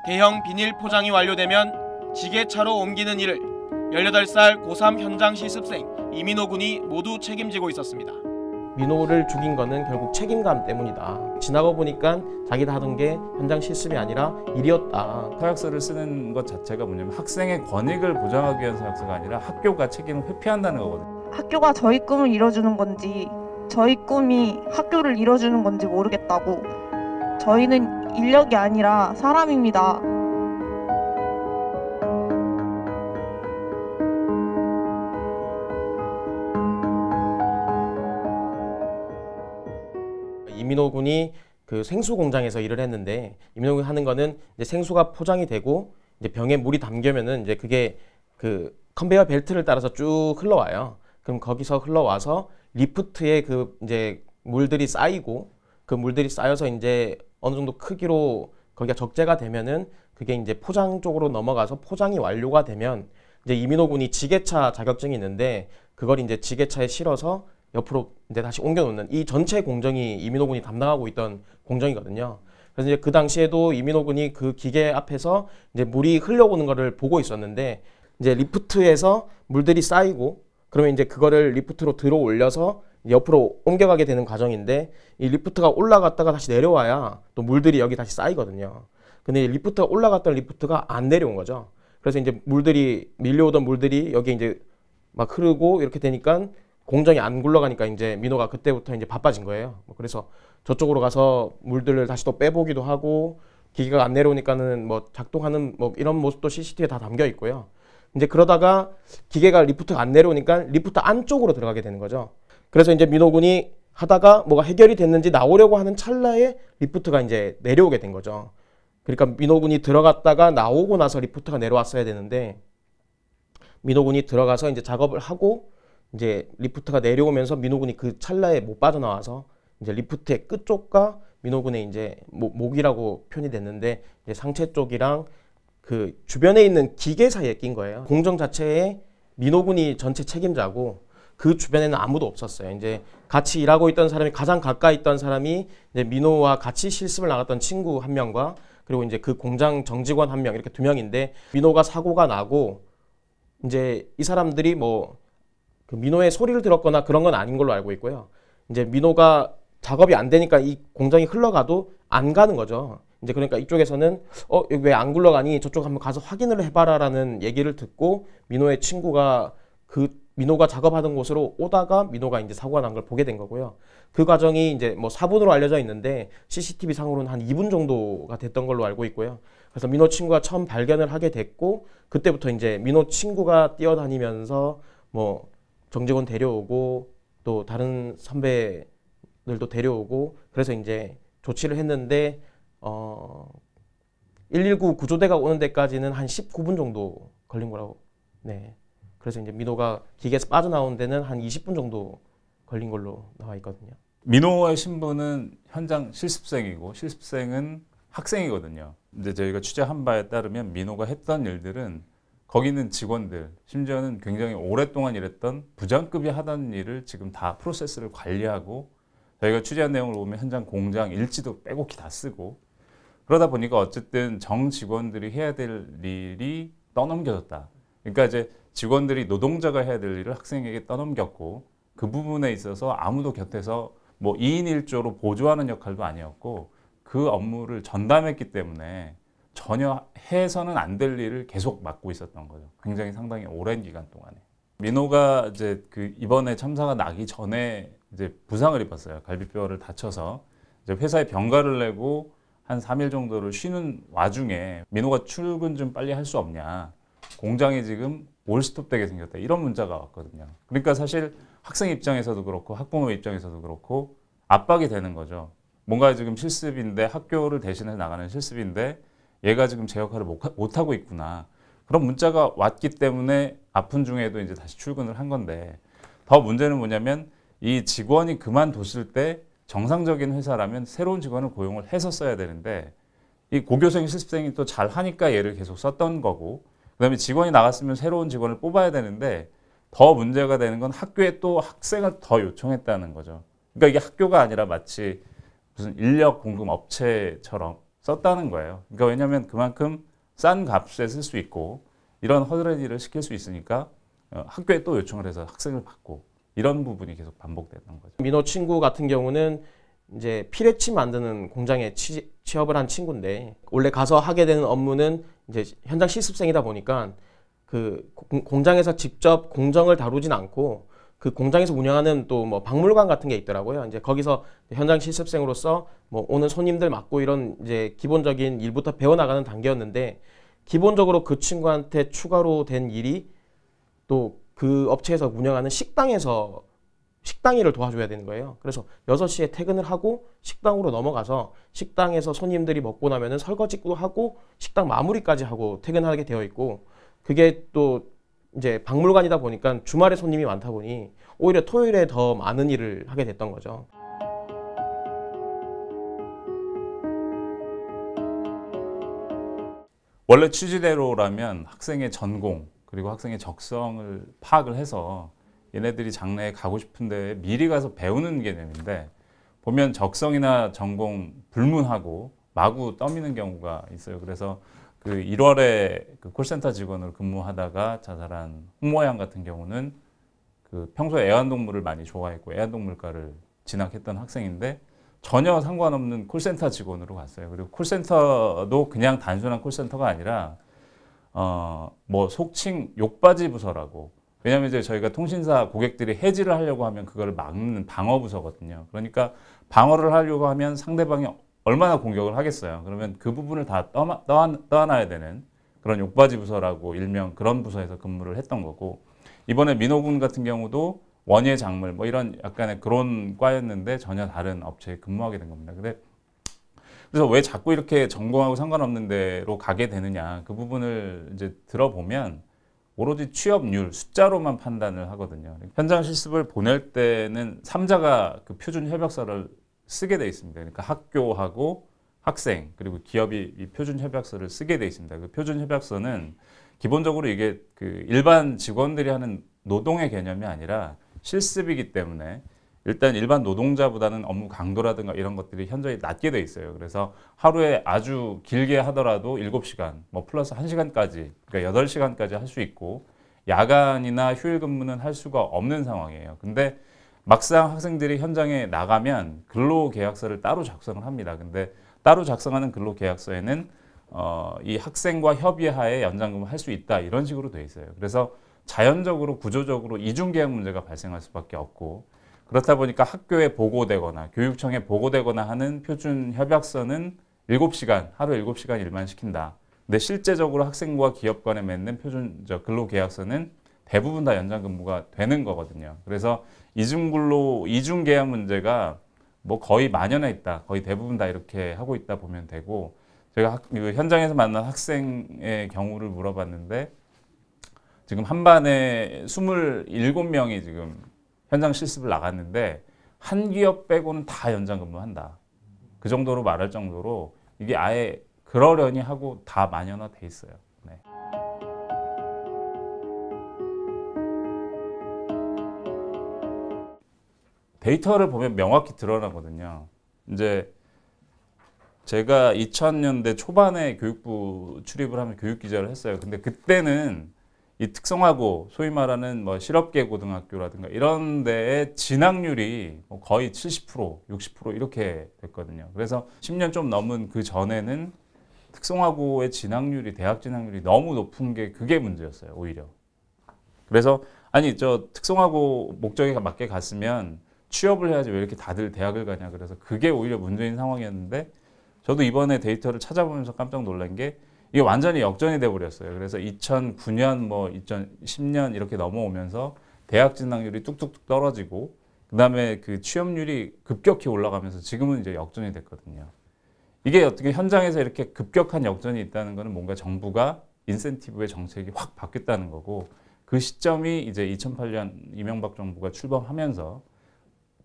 대형 비닐 포장이 완료되면 지게차로 옮기는 일을 18살 고3 현장 실습생 이민호 군이 모두 책임지고 있었습니다. 민호를 죽인 거는 결국 책임감 때문이다. 지나고 보니까 자기가 하던 게 현장 실습이 아니라 일이었다. 서약서를 쓰는 것 자체가 뭐냐면 학생의 권익을 보장하기 위한 서약서가 아니라 학교가 책임을 회피한다는 거거든요. 학교가 저희 꿈을 이뤄주는 건지 저희 꿈이 학교를 이뤄주는 건지 모르겠다고. 저희는 인력이 아니라 사람입니다. 이민호 군이 그 생수 공장에서 일을 했는데, 이민호 군이 하는 거는 이제 생수가 포장이 되고 이제 병에 물이 담겨면은 이제 그게 그 컨베이어 벨트를 따라서 쭉 흘러와요. 그럼 거기서 흘러와서 리프트에 그 이제 물들이 쌓이고, 그 물들이 쌓여서 이제 어느 정도 크기로 거기가 적재가 되면은 그게 이제 포장 쪽으로 넘어가서 포장이 완료가 되면 이제 이민호 군이 지게차 자격증이 있는데 그걸 이제 지게차에 실어서 옆으로 이제 다시 옮겨놓는, 이 전체 공정이 이민호 군이 담당하고 있던 공정이거든요. 그래서 이제 그 당시에도 이민호 군이 그 기계 앞에서 이제 물이 흘러오는 거를 보고 있었는데, 이제 리프트에서 물들이 쌓이고 그러면 이제 그거를 리프트로 들어 올려서 옆으로 옮겨가게 되는 과정인데, 이 리프트가 올라갔다가 다시 내려와야 또 물들이 여기 다시 쌓이거든요. 근데 리프트가 올라갔던 리프트가 안 내려온 거죠. 그래서 이제 물들이, 밀려오던 물들이 여기 이제 막 흐르고 이렇게 되니까 공정이 안 굴러가니까 이제 민호가 그때부터 이제 바빠진 거예요. 그래서 저쪽으로 가서 물들을 다시 또 빼보기도 하고, 기계가 안 내려오니까는 뭐 작동하는 뭐 이런 모습도 CCTV에 다 담겨 있고요. 이제 그러다가 기계가 리프트가 안 내려오니까 리프트 안쪽으로 들어가게 되는 거죠. 그래서 이제 민호 군이 하다가 뭐가 해결이 됐는지 나오려고 하는 찰나에 리프트가 이제 내려오게 된 거죠. 그러니까 민호 군이 들어갔다가 나오고 나서 리프트가 내려왔어야 되는데, 민호 군이 들어가서 이제 작업을 하고 이제 리프트가 내려오면서 민호 군이 그 찰나에 못 빠져나와서 이제 리프트의 끝쪽과 민호 군의 이제 목이라고 표현이 됐는데, 이제 상체 쪽이랑 그 주변에 있는 기계 사이에 낀 거예요. 공정 자체에 민호 군이 전체 책임자고 그 주변에는 아무도 없었어요. 이제 같이 일하고 있던 사람이, 가장 가까이 있던 사람이 이제 민호와 같이 실습을 나갔던 친구 한 명과, 그리고 이제 그 공장 정직원 한 명, 이렇게 두 명인데, 민호가 사고가 나고 이제 이 사람들이 뭐 그 민호의 소리를 들었거나 그런 건 아닌 걸로 알고 있고요. 이제 민호가 작업이 안 되니까 이 공장이 흘러가도 안 가는 거죠. 이제 그러니까 이쪽에서는 여기 왜 안 굴러가니? 저쪽 한번 가서 확인을 해봐라라는 얘기를 듣고 민호의 친구가 그 민호가 작업하던 곳으로 오다가 민호가 이제 사고가 난 걸 보게 된 거고요. 그 과정이 이제 뭐 4분으로 알려져 있는데 CCTV 상으로는 한 2분 정도가 됐던 걸로 알고 있고요. 그래서 민호 친구가 처음 발견을 하게 됐고, 그때부터 이제 민호 친구가 뛰어다니면서 뭐 정직원 데려오고 또 다른 선배들도 데려오고, 그래서 이제 조치를 했는데 119 구조대가 오는 데까지는 한 19분 정도 걸린 거라고. 네. 그래서 이제 민호가 기계에서 빠져나오는 데는 한 20분 정도 걸린 걸로 나와 있거든요. 민호의 신분은 현장 실습생이고 실습생은 학생이거든요. 이제 저희가 취재한 바에 따르면 민호가 했던 일들은 거기 있는 직원들, 심지어는 굉장히 오랫동안 일했던 부장급이 하던 일을 지금 다 프로세스를 관리하고, 저희가 취재한 내용을 보면 현장 공장 일지도 빼곡히 다 쓰고, 그러다 보니까 어쨌든 정 직원들이 해야 될 일이 떠넘겨졌다. 그러니까 이제 직원들이, 노동자가 해야 될 일을 학생에게 떠넘겼고, 그 부분에 있어서 아무도 곁에서 뭐 2인 1조로 보조하는 역할도 아니었고, 그 업무를 전담했기 때문에 전혀 해서는 안 될 일을 계속 맡고 있었던 거죠. 굉장히 상당히 오랜 기간 동안에. 민호가 이제 그 이번에 참사가 나기 전에 이제 부상을 입었어요. 갈비뼈를 다쳐서 이제 회사에 병가를 내고 한 3일 정도를 쉬는 와중에 민호가 출근 좀 빨리 할 수 없냐, 공장이 지금 올스톱되게 생겼다, 이런 문자가 왔거든요. 그러니까 사실 학생 입장에서도 그렇고 학부모 입장에서도 그렇고 압박이 되는 거죠. 뭔가 지금 실습인데, 학교를 대신해서 나가는 실습인데 얘가 지금 제 역할을 못하고 있구나, 그런 문자가 왔기 때문에 아픈 중에도 이제 다시 출근을 한 건데, 더 문제는 뭐냐면 이 직원이 그만뒀을 때 정상적인 회사라면 새로운 직원을 고용을 해서 써야 되는데, 이 고교생 실습생이 또 잘하니까 얘를 계속 썼던 거고, 그 다음에 직원이 나갔으면 새로운 직원을 뽑아야 되는데, 더 문제가 되는 건 학교에 또 학생을 더 요청했다는 거죠. 그러니까 이게 학교가 아니라 마치 무슨 인력 공급 업체처럼 썼다는 거예요. 그러니까 왜냐하면 그만큼 싼 값에 쓸 수 있고 이런 허드렛 일을 시킬 수 있으니까 학교에 또 요청을 해서 학생을 받고 이런 부분이 계속 반복됐던 거죠. 민호 친구 같은 경우는 이제 피레치 만드는 공장에 취업을 한 친구인데 원래 가서 하게 되는 업무는 이제 현장 실습생이다 보니까 그 공장에서 직접 공정을 다루진 않고 그 공장에서 운영하는 또 뭐 박물관 같은 게 있더라고요. 이제 거기서 현장 실습생으로서 뭐 오는 손님들 맡고 이런 이제 기본적인 일부터 배워나가는 단계였는데 기본적으로 그 친구한테 추가로 된 일이 또 그 업체에서 운영하는 식당에서 식당 일을 도와줘야 되는 거예요. 그래서 6시에 퇴근을 하고 식당으로 넘어가서 식당에서 손님들이 먹고 나면은 설거지도 하고 식당 마무리까지 하고 퇴근하게 되어 있고 그게 또 이제 박물관이다 보니까 주말에 손님이 많다 보니 오히려 토요일에 더 많은 일을 하게 됐던 거죠. 원래 취지대로라면 학생의 전공 그리고 학생의 적성을 파악을 해서 얘네들이 장래에 가고 싶은 데에 미리 가서 배우는 개념인데 보면 적성이나 전공 불문하고 마구 떠미는 경우가 있어요. 그래서 그 1월에 그 콜센터 직원으로 근무하다가 자살한 홍모양 같은 경우는 그 평소에 애완동물을 많이 좋아했고 애완동물과를 진학했던 학생인데 전혀 상관없는 콜센터 직원으로 갔어요. 그리고 콜센터도 그냥 단순한 콜센터가 아니라 뭐 속칭 욕바지 부서라고. 왜냐하면 이제 저희가 통신사 고객들이 해지를 하려고 하면 그걸 막는 방어 부서거든요. 그러니까 방어를 하려고 하면 상대방이 얼마나 공격을 하겠어요. 그러면 그 부분을 다 떠안아야 되는 그런 욕바지 부서라고 일명 그런 부서에서 근무를 했던 거고 이번에 민호군 같은 경우도 원예 작물 뭐 이런 약간의 그런 과였는데 전혀 다른 업체에 근무하게 된 겁니다. 그래서 왜 자꾸 이렇게 전공하고 상관없는 데로 가게 되느냐 그 부분을 이제 들어보면 오로지 취업률 숫자로만 판단을 하거든요. 현장 실습을 보낼 때는 3자가 그 표준 협약서를 쓰게 돼 있습니다. 그러니까 학교하고 학생 그리고 기업이 이 표준 협약서를 쓰게 돼 있습니다. 그 표준 협약서는 기본적으로 이게 그 일반 직원들이 하는 노동의 개념이 아니라 실습이기 때문에 일단 일반 노동자보다는 업무 강도라든가 이런 것들이 현저히 낮게 돼 있어요. 그래서 하루에 아주 길게 하더라도 7시간, 뭐 플러스 1시간까지, 그러니까 8시간까지 할 수 있고 야간이나 휴일 근무는 할 수가 없는 상황이에요. 근데 막상 학생들이 현장에 나가면 근로계약서를 따로 작성을 합니다. 근데 따로 작성하는 근로계약서에는 이 학생과 협의하에 연장근무 할 수 있다 이런 식으로 돼 있어요. 그래서 자연적으로 구조적으로 이중계약 문제가 발생할 수밖에 없고 그렇다 보니까 학교에 보고되거나 교육청에 보고되거나 하는 표준 협약서는 7시간, 하루 7시간 일만 시킨다. 근데 실제적으로 학생과 기업 간에 맺는 표준 근로계약서는 대부분 다 연장근무가 되는 거거든요. 그래서 이중계약 문제가 뭐 거의 만연해 있다. 거의 대부분 다 이렇게 하고 있다 보면 되고 제가 현장에서 만난 학생의 경우를 물어봤는데 지금 한 반에 27명이 지금 현장 실습을 나갔는데 한 기업 빼고는 다 연장 근무한다. 그 정도로 말할 정도로 이게 아예 그러려니 하고 다 만연화돼 있어요. 네. 데이터를 보면 명확히 드러나거든요. 이제 제가 2000년대 초반에 교육부 출입을 하면 교육 기자를 했어요. 근데 그때는 이 특성화고 소위 말하는 뭐 실업계 고등학교라든가 이런 데의 진학률이 거의 70%, 60% 이렇게 됐거든요. 그래서 10년 좀 넘은 그 전에는 특성화고의 진학률이 대학 진학률이 너무 높은 게 그게 문제였어요. 오히려. 그래서 아니 저 특성화고 목적에 맞게 갔으면 취업을 해야지 왜 이렇게 다들 대학을 가냐. 그래서 그게 오히려 문제인 상황이었는데 저도 이번에 데이터를 찾아보면서 깜짝 놀란 게 이게 완전히 역전이 돼 버렸어요. 그래서 2009년 뭐 2010년 이렇게 넘어오면서 대학 진학률이 뚝뚝뚝 떨어지고 그다음에 그 취업률이 급격히 올라가면서 지금은 이제 역전이 됐거든요. 이게 어떻게 현장에서 이렇게 급격한 역전이 있다는 거는 뭔가 정부가 인센티브의 정책이 확 바뀌었다는 거고 그 시점이 이제 2008년 이명박 정부가 출범하면서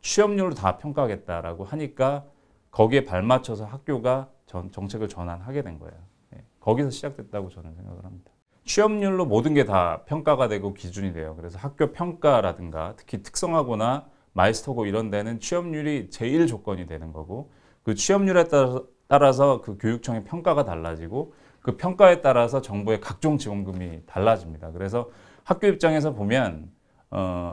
취업률을 다 평가하겠다라고 하니까 거기에 발맞춰서 학교가 정책을 전환하게 된 거예요. 거기서 시작됐다고 저는 생각을 합니다. 취업률로 모든 게 다 평가가 되고 기준이 돼요. 그래서 학교 평가라든가 특히 특성화고나 마이스터고 이런 데는 취업률이 제일 조건이 되는 거고 그 취업률에 따라서 그 교육청의 평가가 달라지고 그 평가에 따라서 정부의 각종 지원금이 달라집니다. 그래서 학교 입장에서 보면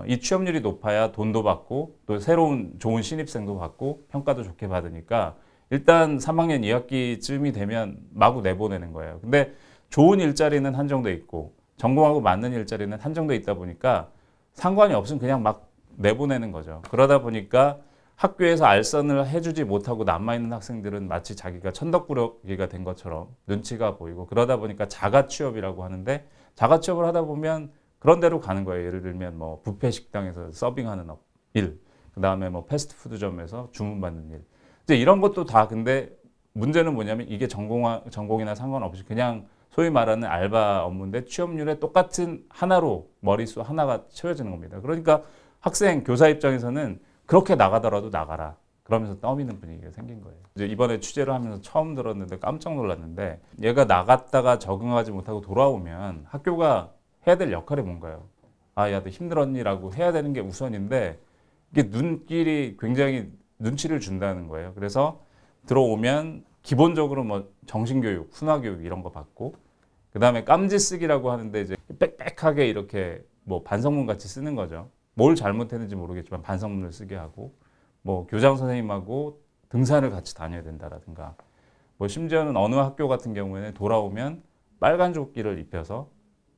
이 취업률이 높아야 돈도 받고 또 새로운 좋은 신입생도 받고 평가도 좋게 받으니까 일단 3학년 2학기쯤이 되면 마구 내보내는 거예요. 근데 좋은 일자리는 한정돼 있고 전공하고 맞는 일자리는 한정돼 있다 보니까 상관이 없으면 그냥 막 내보내는 거죠. 그러다 보니까 학교에서 알선을 해주지 못하고 남아있는 학생들은 마치 자기가 천덕꾸러기가 된 것처럼 눈치가 보이고 그러다 보니까 자가취업이라고 하는데 자가취업을 하다 보면 그런 데로 가는 거예요. 예를 들면 뭐 뷔페 식당에서 서빙하는 일, 그 다음에 뭐 패스트푸드점에서 주문받는 일. 이제 이런 것도 다 근데 문제는 뭐냐면 이게 전공이나 상관없이 그냥 소위 말하는 알바 업무인데 취업률에 똑같은 하나로 머릿수 하나가 채워지는 겁니다. 그러니까 학생, 교사 입장에서는 그렇게 나가더라도 나가라. 그러면서 떠미는 분위기가 생긴 거예요. 이제 이번에 취재를 하면서 처음 들었는데 깜짝 놀랐는데 얘가 나갔다가 적응하지 못하고 돌아오면 학교가 해야 될 역할이 뭔가요? 아, 야, 너 힘들었니라고 해야 되는 게 우선인데 이게 눈길이 굉장히 눈치를 준다는 거예요. 그래서 들어오면 기본적으로 뭐 정신교육, 훈화교육 이런 거 받고 그 다음에 깜지쓰기라고 하는데 이제 빽빽하게 이렇게 뭐 반성문 같이 쓰는 거죠. 뭘 잘못했는지 모르겠지만 반성문을 쓰게 하고 뭐 교장 선생님하고 등산을 같이 다녀야 된다라든가 뭐 심지어는 어느 학교 같은 경우에는 돌아오면 빨간 조끼를 입혀서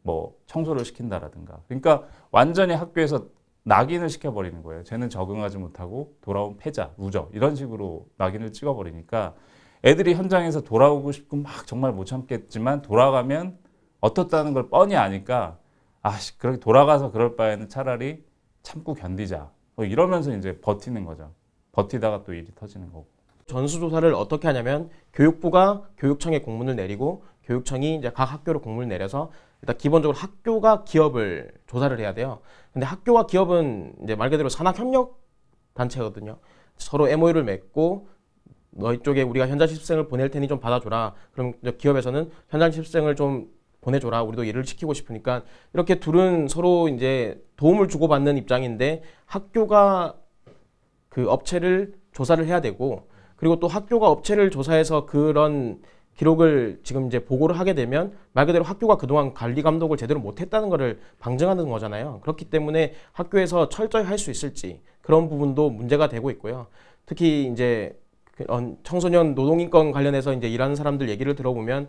뭐 청소를 시킨다라든가 그러니까 완전히 학교에서 낙인을 시켜버리는 거예요. 쟤는 적응하지 못하고 돌아온 패자, 루저 이런 식으로 낙인을 찍어버리니까 애들이 현장에서 돌아오고 싶고 막 정말 못 참겠지만 돌아가면 어떻다는 걸 뻔히 아니까 그렇게 돌아가서 그럴 바에는 차라리 참고 견디자. 뭐 이러면서 이제 버티는 거죠. 버티다가 또 일이 터지는 거고. 전수조사를 어떻게 하냐면 교육부가 교육청에 공문을 내리고 교육청이 이제 각 학교로 공문을 내려서 일단 기본적으로 학교가 기업을 조사를 해야 돼요. 근데 학교와 기업은 이제 말 그대로 산학협력 단체거든요. 서로 MOU를 맺고 너희 쪽에 우리가 현장 실습생을 보낼 테니 좀 받아줘라. 그럼 기업에서는 현장 실습생을 좀 보내줘라. 우리도 일을 시키고 싶으니까 이렇게 둘은 서로 이제 도움을 주고받는 입장인데 학교가 그 업체를 조사를 해야 되고 그리고 또 학교가 업체를 조사해서 그런 기록을 지금 이제 보고를 하게 되면 말 그대로 학교가 그동안 관리 감독을 제대로 못했다는 것을 방증하는 거잖아요. 그렇기 때문에 학교에서 철저히 할 수 있을지 그런 부분도 문제가 되고 있고요. 특히 이제 청소년 노동인권 관련해서 이제 일하는 사람들 얘기를 들어보면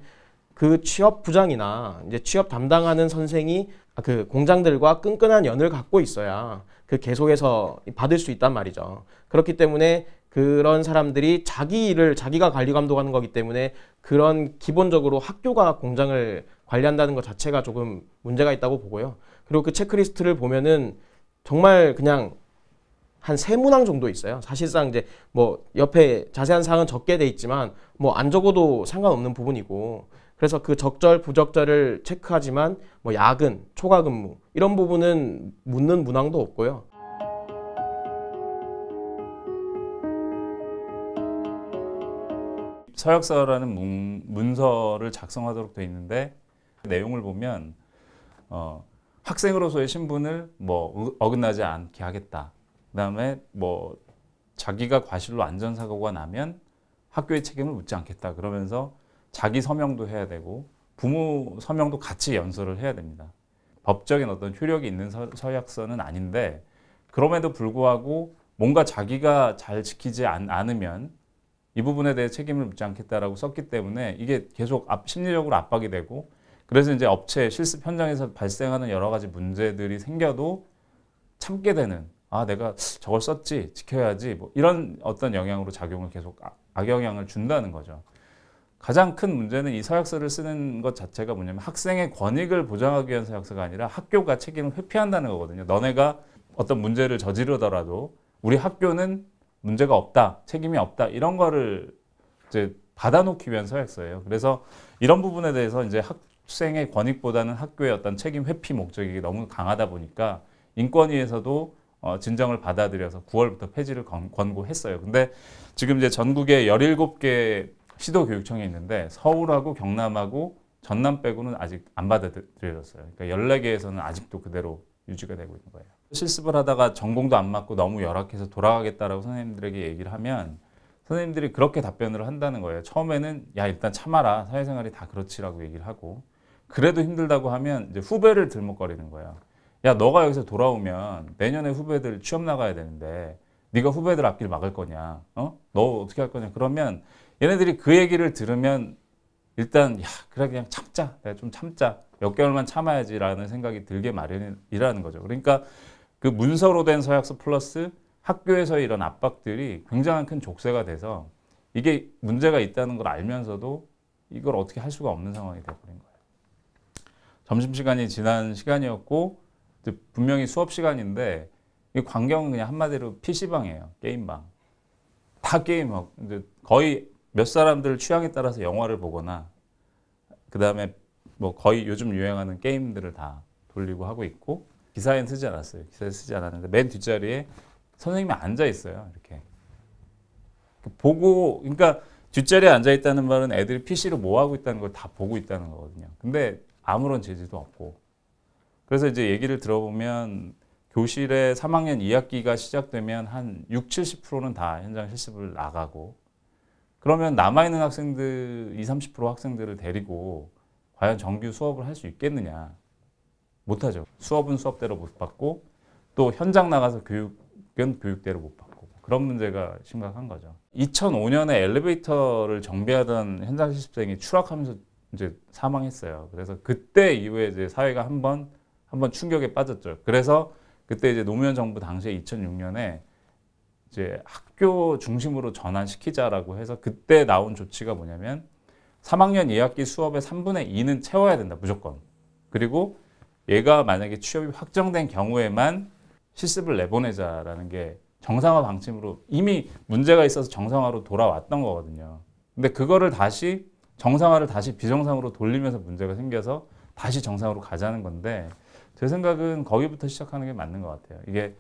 그 취업 부장이나 이제 취업 담당하는 선생이 그 공장들과 끈끈한 연을 갖고 있어야 그 계속해서 받을 수 있단 말이죠. 그렇기 때문에 그런 사람들이 자기 일을 자기가 관리 감독하는 거기 때문에 그런 기본적으로 학교가 공장을 관리한다는 것 자체가 조금 문제가 있다고 보고요. 그리고 그 체크리스트를 보면은 정말 그냥 한 3문항 정도 있어요. 사실상 이제 뭐 옆에 자세한 사항은 적게 돼 있지만 뭐 안 적어도 상관없는 부분이고 그래서 그 적절 부적절을 체크하지만 뭐 야근, 초과 근무 이런 부분은 묻는 문항도 없고요. 서약서라는 문서를 작성하도록 돼 있는데 내용을 보면 학생으로서의 신분을 뭐 어긋나지 않게 하겠다. 그다음에 뭐 자기가 과실로 안전사고가 나면 학교의 책임을 묻지 않겠다. 그러면서 자기 서명도 해야 되고 부모 서명도 같이 연설을 해야 됩니다. 법적인 어떤 효력이 있는 서약서는 아닌데 그럼에도 불구하고 뭔가 자기가 잘 지키지 않으면 이 부분에 대해 책임을 묻지 않겠다라고 썼기 때문에 이게 계속 심리적으로 압박이 되고 그래서 이제 업체 실습 현장에서 발생하는 여러 가지 문제들이 생겨도 참게 되는 내가 저걸 썼지 지켜야지 뭐 이런 어떤 영향으로 작용을 계속 악영향을 준다는 거죠. 가장 큰 문제는 이 서약서를 쓰는 것 자체가 뭐냐면 학생의 권익을 보장하기 위한 서약서가 아니라 학교가 책임을 회피한다는 거거든요. 너네가 어떤 문제를 저지르더라도 우리 학교는 문제가 없다, 책임이 없다 이런 거를 이제 받아놓기 위한 서약서예요. 그래서 이런 부분에 대해서 이제 학생의 권익보다는 학교의 어떤 책임 회피 목적이 너무 강하다 보니까 인권위에서도 진정을 받아들여서 9월부터 폐지를 권고했어요. 근데 지금 이제 전국에 17개 시도교육청이 있는데 서울하고 경남하고 전남 빼고는 아직 안 받아들여졌어요. 그러니까 14개에서는 아직도 그대로 유지가 되고 있는 거예요. 실습을 하다가 전공도 안 맞고 너무 열악해서 돌아가겠다라고 선생님들에게 얘기를 하면 선생님들이 그렇게 답변을 한다는 거예요. 처음에는 야 일단 참아라. 사회생활이 다 그렇지라고 얘기를 하고 그래도 힘들다고 하면 이제 후배를 들먹거리는 거예요. 야 너가 여기서 돌아오면 내년에 후배들 취업 나가야 되는데 네가 후배들 앞길 막을 거냐? 너 어떻게 할 거냐? 그러면 얘네들이 그 얘기를 들으면 일단 야 그래 그냥 참자. 내가 좀 참자. 몇 개월만 참아야지라는 생각이 들게 마련이라는 거죠. 그러니까 그 문서로 된 서약서 플러스 학교에서의 이런 압박들이 굉장한 큰 족쇄가 돼서 이게 문제가 있다는 걸 알면서도 이걸 어떻게 할 수가 없는 상황이 되어버린 거예요. 점심시간이 지난 시간이었고 분명히 수업 시간인데 이 광경은 그냥 한마디로 PC방이에요. 게임방. 다 게임하고 이제 거의 몇 사람들 취향에 따라서 영화를 보거나 그 다음에 뭐 거의 요즘 유행하는 게임들을 다 돌리고 하고 있고 기사에는 쓰지 않았어요. 기사에 쓰지 않았는데 맨 뒷자리에 선생님이 앉아 있어요. 이렇게 보고 그러니까 뒷자리에 앉아 있다는 말은 애들이 PC로 뭐 하고 있다는 걸 다 보고 있다는 거거든요. 근데 아무런 제지도 없고 그래서 이제 얘기를 들어보면 교실에 3학년 2학기가 시작되면 한 60-70%는 다 현장 실습을 나가고 그러면 남아있는 학생들 20-30% 학생들을 데리고 과연 정규 수업을 할 수 있겠느냐. 못하죠. 수업은 수업대로 못 받고 또 현장 나가서 교육은 교육대로 못 받고 그런 문제가 심각한 거죠. 2005년에 엘리베이터를 정비하던 현장 실습생이 추락하면서 이제 사망했어요. 그래서 그때 이후에 이제 사회가 한번 충격에 빠졌죠. 그래서 그때 이제 노무현 정부 당시에 2006년에 이제 학교 중심으로 전환시키자라고 해서 그때 나온 조치가 뭐냐면 3학년 2학기 수업의 3분의 2는 채워야 된다, 무조건. 그리고 얘가 만약에 취업이 확정된 경우에만 실습을 내보내자라는 게 정상화 방침으로 이미 문제가 있어서 정상화로 돌아왔던 거거든요. 근데 그거를 다시 정상화를 다시 비정상으로 돌리면서 문제가 생겨서 다시 정상으로 가자는 건데 제 생각은 거기부터 시작하는 게 맞는 것 같아요. 이게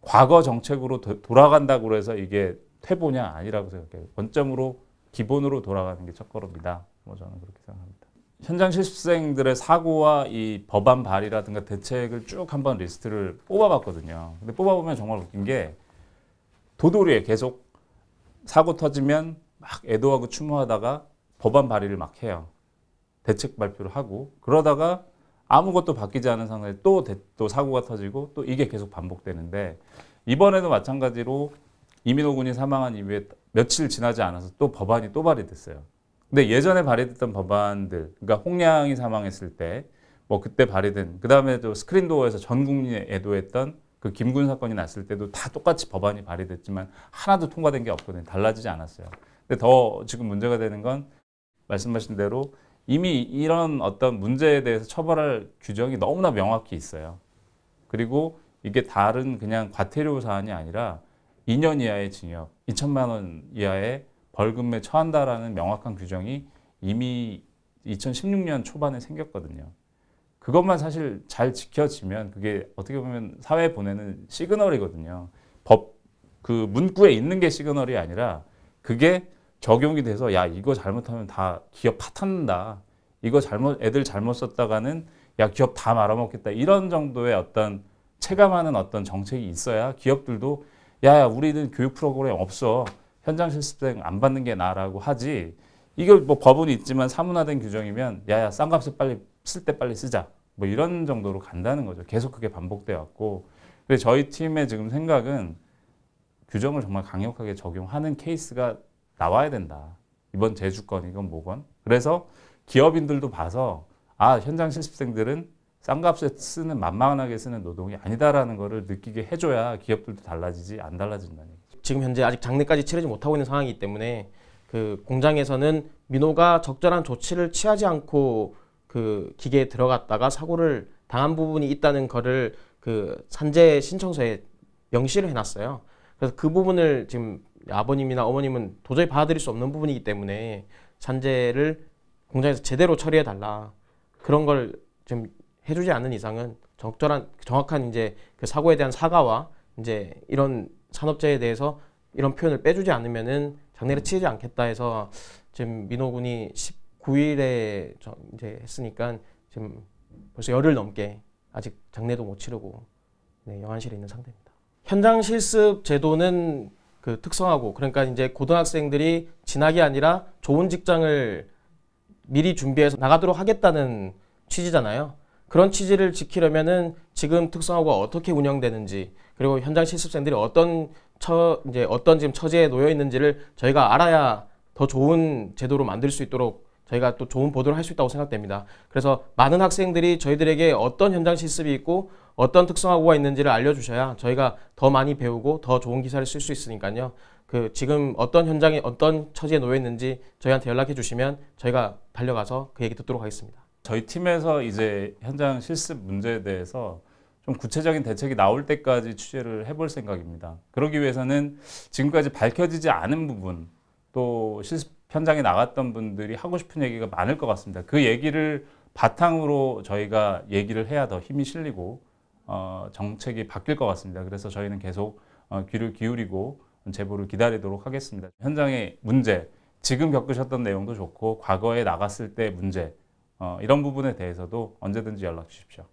과거 정책으로 돌아간다고 해서 이게 퇴보냐 아니라고 생각해요. 원점으로 기본으로 돌아가는 게 첫걸음이다. 뭐 저는 그렇게 생각합니다. 현장 실습생들의 사고와 이 법안 발의라든가 대책을 쭉 한번 리스트를 뽑아봤거든요. 근데 뽑아보면 정말 웃긴 게 도돌이에 계속 사고 터지면 막 애도하고 추모하다가 법안 발의를 막 해요. 대책 발표를 하고 그러다가 아무것도 바뀌지 않은 상황에 또 사고가 터지고 또 이게 계속 반복되는데 이번에도 마찬가지로 이민호 군이 사망한 이후에 며칠 지나지 않아서 또 법안이 또 발의됐어요. 근데 예전에 발의됐던 법안들, 그러니까 홍량이 사망했을 때 뭐 그때 발의된 그 다음에 또 스크린도어에서 전 국민이 애도했던 그 김군 사건이 났을 때도 다 똑같이 법안이 발의됐지만 하나도 통과된 게 없거든요. 달라지지 않았어요. 근데 더 지금 문제가 되는 건 말씀하신 대로 이미 이런 어떤 문제에 대해서 처벌할 규정이 너무나 명확히 있어요. 그리고 이게 다른 그냥 과태료 사안이 아니라 2년 이하의 징역, 2천만 원 이하의 벌금에 처한다라는 명확한 규정이 이미 2016년 초반에 생겼거든요. 그것만 사실 잘 지켜지면 그게 어떻게 보면 사회에 보내는 시그널이거든요. 그 문구에 있는 게 시그널이 아니라 그게 적용이 돼서 야 이거 잘못하면 다 기업 파탄난다. 이거 애들 잘못 썼다가는 야 기업 다 말아먹겠다. 이런 정도의 어떤 체감하는 어떤 정책이 있어야 기업들도 야 우리는 교육 프로그램 없어. 현장 실습생 안 받는 게 나라고 하지. 이걸 뭐 법은 있지만 사문화된 규정이면 야야 싼 값에 빨리 쓸 때 빨리 쓰자. 뭐 이런 정도로 간다는 거죠. 계속 그게 반복돼 왔고. 그래서 저희 팀의 지금 생각은 규정을 정말 강력하게 적용하는 케이스가 나와야 된다. 이번 제주건 뭐건. 그래서 기업인들도 봐서 아 현장 실습생들은 싼 값에 쓰는 만만하게 쓰는 노동이 아니다라는 거를 느끼게 해줘야 기업들도 달라지지 안 달라진다는 얘기죠. 지금 현재 아직 장례까지 치르지 못하고 있는 상황이기 때문에 그 공장에서는 민호가 적절한 조치를 취하지 않고 그 기계에 들어갔다가 사고를 당한 부분이 있다는 거를 그 산재 신청서에 명시를 해놨어요. 그래서 그 부분을 지금 아버님이나 어머님은 도저히 받아들일 수 없는 부분이기 때문에 산재를 공장에서 제대로 처리해달라. 그런 걸 좀 해주지 않는 이상은 정확한 이제 그 사고에 대한 사과와 이제 이런 산업재해에 대해서 이런 표현을 빼주지 않으면은 장례를 치르지 않겠다 해서 지금 민호 군이 19일에 이제 했으니까 지금 벌써 열흘 넘게 아직 장례도 못 치르고 네, 영안실에 있는 상태입니다. 현장 실습 제도는 그 특성화고, 그러니까 이제 고등학생들이 진학이 아니라 좋은 직장을 미리 준비해서 나가도록 하겠다는 취지잖아요. 그런 취지를 지키려면은 지금 특성화고가 어떻게 운영되는지, 그리고 현장 실습생들이 어떤 지금 처지에 놓여 있는지를 저희가 알아야 더 좋은 제도로 만들 수 있도록 저희가 또 좋은 보도를 할 수 있다고 생각됩니다. 그래서 많은 학생들이 저희들에게 어떤 현장 실습이 있고 어떤 특성화고가 있는지를 알려주셔야 저희가 더 많이 배우고 더 좋은 기사를 쓸 수 있으니까요. 그 지금 어떤 현장에 어떤 처지에 놓여 있는지 저희한테 연락해 주시면 저희가 달려가서 그 얘기 듣도록 하겠습니다. 저희 팀에서 이제 현장 실습 문제에 대해서 좀 구체적인 대책이 나올 때까지 취재를 해볼 생각입니다. 그러기 위해서는 지금까지 밝혀지지 않은 부분, 또 실습 현장에 나갔던 분들이 하고 싶은 얘기가 많을 것 같습니다. 그 얘기를 바탕으로 저희가 얘기를 해야 더 힘이 실리고 정책이 바뀔 것 같습니다. 그래서 저희는 계속 귀를 기울이고 제보를 기다리도록 하겠습니다. 현장의 문제, 지금 겪으셨던 내용도 좋고 과거에 나갔을 때 문제, 이런 부분에 대해서도 언제든지 연락 주십시오.